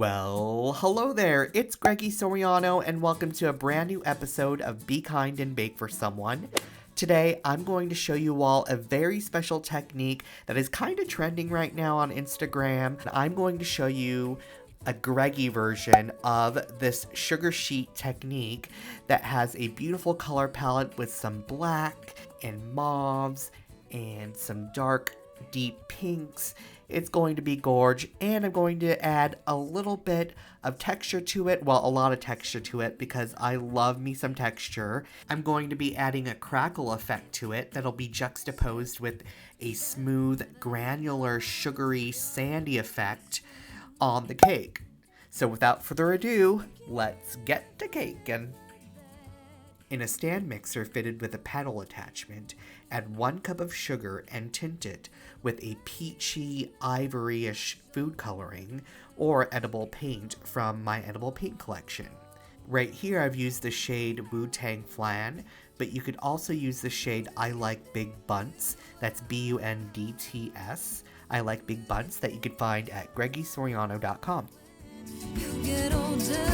Well, hello there, it's Greggy Soriano and welcome to a brand new episode of Be Kind and Bake for Someone. Today, I'm going to show you all a very special technique that is kind of trending right now on Instagram. I'm going to show you a Greggy version of this sugar sheet technique that has a beautiful color palette with some black and mauves and some dark, deep pinks. It's going to be gorge, and I'm going to add a little bit of texture to it, well, a lot of texture to it because I love me some texture. I'm going to be adding a crackle effect to it that'll be juxtaposed with a smooth, granular, sugary, sandy effect on the cake. So without further ado, let's get to caking. In a stand mixer fitted with a paddle attachment, add 1 cup of sugar and tint it with a peachy, ivory-ish food coloring or edible paint from my edible paint collection. Right here I've used the shade Wu-Tang Flan, but you could also use the shade I Like Big Bunts, that's B-U-N-D-T-S. I Like Big Bunts that you could find at GreggySoriano.com. You get older,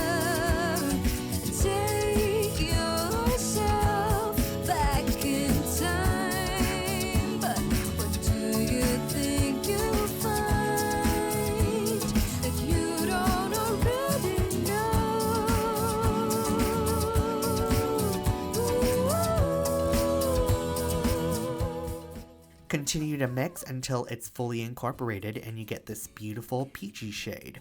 take yourself back in time. But what do you think you'll find that you don't already know? Continue to mix until it's fully incorporated and you get this beautiful peachy shade.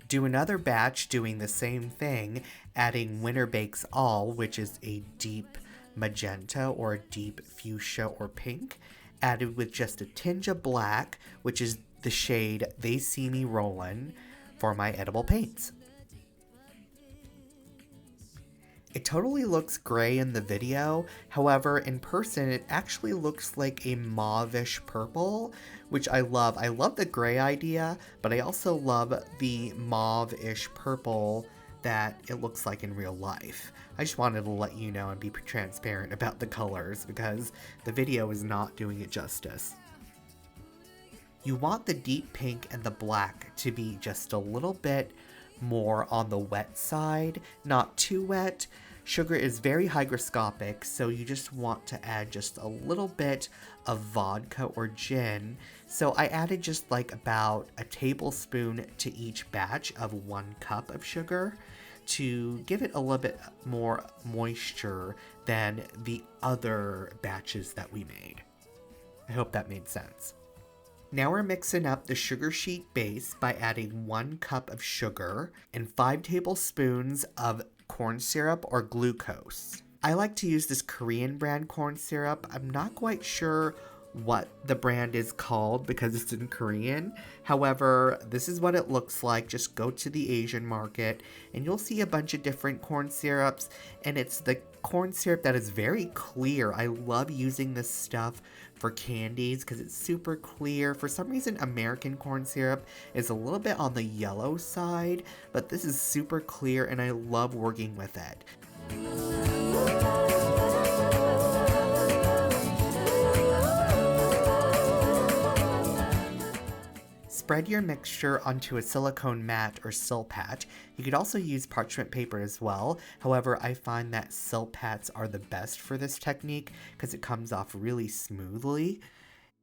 Do another batch doing the same thing, adding Winter Bakes All, which is a deep magenta or a deep fuchsia or pink, added with just a tinge of black, which is the shade They See Me Rollin' for my edible paints. It totally looks gray in the video, however, in person it actually looks like a mauve-ish purple, which I love. I love the gray idea, but I also love the mauve-ish purple that it looks like in real life. I just wanted to let you know and be transparent about the colors because the video is not doing it justice. You want the deep pink and the black to be just a little bit more on the wet side, not too wet. Sugar is very hygroscopic, so you just want to add just a little bit of vodka or gin. So I added just like about a tablespoon to each batch of 1 cup of sugar to give it a little bit more moisture than the other batches that we made. I hope that made sense. Now we're mixing up the sugar sheet base by adding 1 cup of sugar and 5 tablespoons of corn syrup or glucose. I like to use this Korean brand corn syrup. I'm not quite sure what the brand is called because it's in Korean. However, this is what it looks like. Just go to the Asian market and you'll see a bunch of different corn syrups, and it's the corn syrup that is very clear. I love using this stuff for candies because it's super clear. For some reason, American corn syrup is a little bit on the yellow side, but this is super clear and I love working with it. Spread your mixture onto a silicone mat or Silpat. You could also use parchment paper as well. However, I find that Silpats are the best for this technique because it comes off really smoothly.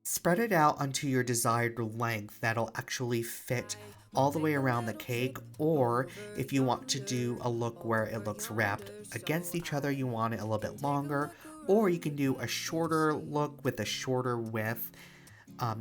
Spread it out onto your desired length that'll actually fit all the way around the cake, or if you want to do a look where it looks wrapped against each other, you want it a little bit longer, or you can do a shorter look with a shorter width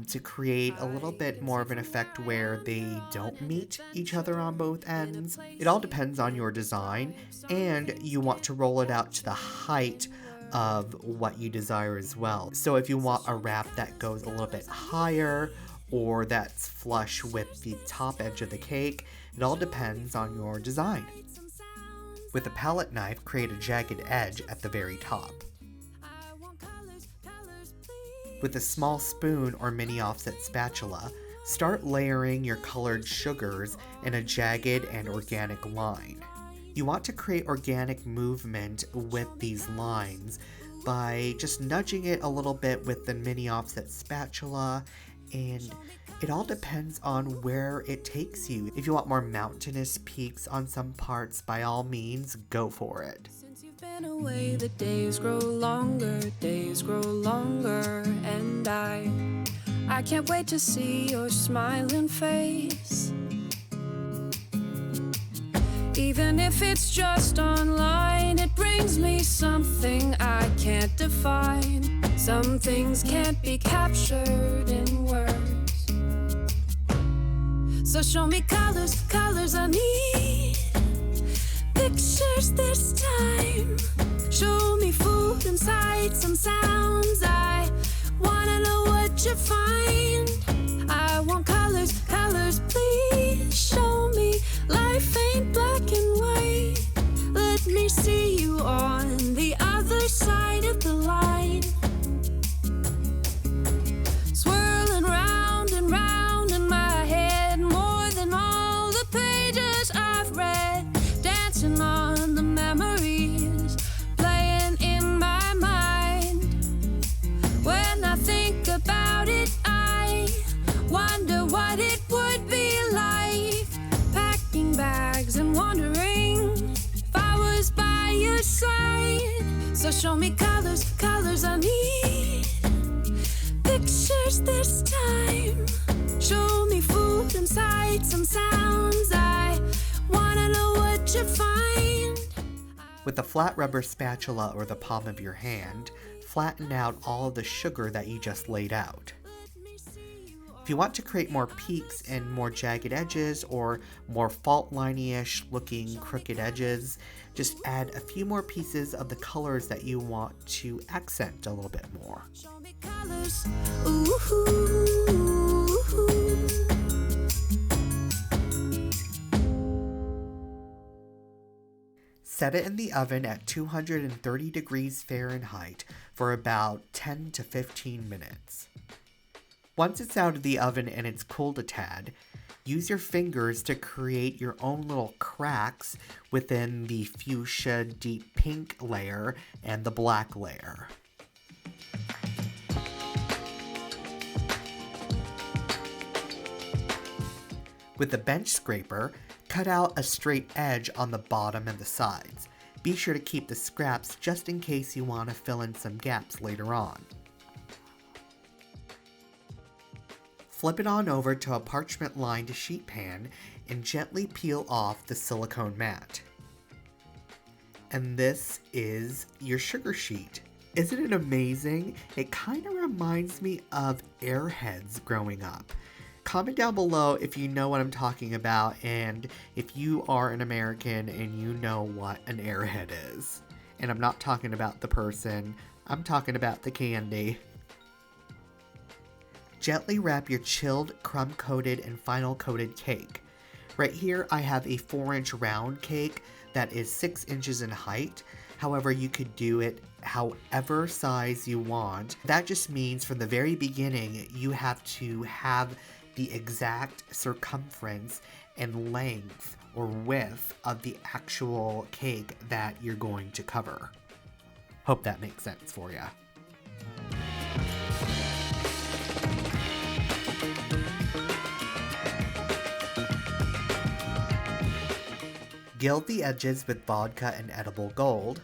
to create a little bit more of an effect where they don't meet each other on both ends. It all depends on your design, and you want to roll it out to the height of what you desire as well. So if you want a wrap that goes a little bit higher or that's flush with the top edge of the cake, it all depends on your design. With a palette knife, create a jagged edge at the very top. With a small spoon or mini offset spatula, start layering your colored sugars in a jagged and organic line. You want to create organic movement with these lines by just nudging it a little bit with the mini offset spatula and it all depends on where it takes you. If you want more mountainous peaks on some parts, by all means, go for it. Since you've been away, the days grow longer, and I can't wait to see your smiling face. Even if it's just online, it brings me something I can't define. Some things can't be captured in words. So show me colors, colors I need. Pictures this time. Show me food and sights and sounds. I wanna know what you find. I want colors, colors, please show me. Life ain't black and white. Let me see you on the other side of the line. Swirling round and round in my head, more than all the pages I've read. Dancing on the memories, playing in my mind. When I think about it, I wonder what it would be like. Packing bags and wondering if I was by your side. So show me colors, colors I need. Pictures this time. Show me food and sights and sounds. I wanna know what you find. With a flat rubber spatula or the palm of your hand, flatten out all of the sugar that you just laid out. If you want to create more peaks and more jagged edges or more fault liney-ish looking crooked edges, just add a few more pieces of the colors that you want to accent a little bit more. Show me colors. Ooh. Set it in the oven at 230 degrees Fahrenheit for about 10 to 15 minutes. Once it's out of the oven and it's cooled a tad, use your fingers to create your own little cracks within the fuchsia deep pink layer and the black layer. With a bench scraper, cut out a straight edge on the bottom and the sides. Be sure to keep the scraps just in case you want to fill in some gaps later on. Flip it on over to a parchment-lined sheet pan and gently peel off the silicone mat. And this is your sugar sheet. Isn't it amazing? It kind of reminds me of Airheads growing up. Comment down below if you know what I'm talking about and if you are an American and you know what an Airhead is. And I'm not talking about the person, I'm talking about the candy. Gently wrap your chilled, crumb-coated, and final-coated cake. Right here I have a 4-inch round cake that is 6 inches in height. However, you could do it however size you want. That just means from the very beginning you have to have the exact circumference and length or width of the actual cake that you're going to cover. Hope that makes sense for you. Gild the edges with vodka and edible gold.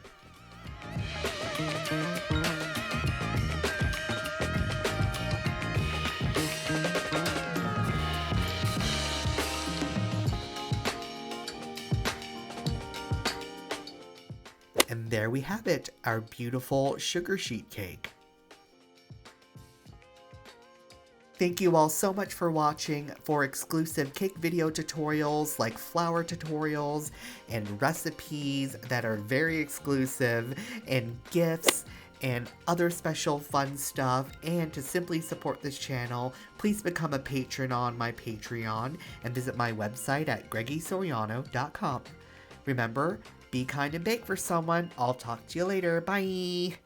And there we have it, our beautiful sugar sheet cake. Thank you all so much for watching. For exclusive cake video tutorials like flour tutorials and recipes that are very exclusive and gifts and other special fun stuff, and to simply support this channel, please become a patron on my Patreon and visit my website at GreggySoriano.com. Remember, be kind and bake for someone. I'll talk to you later. Bye!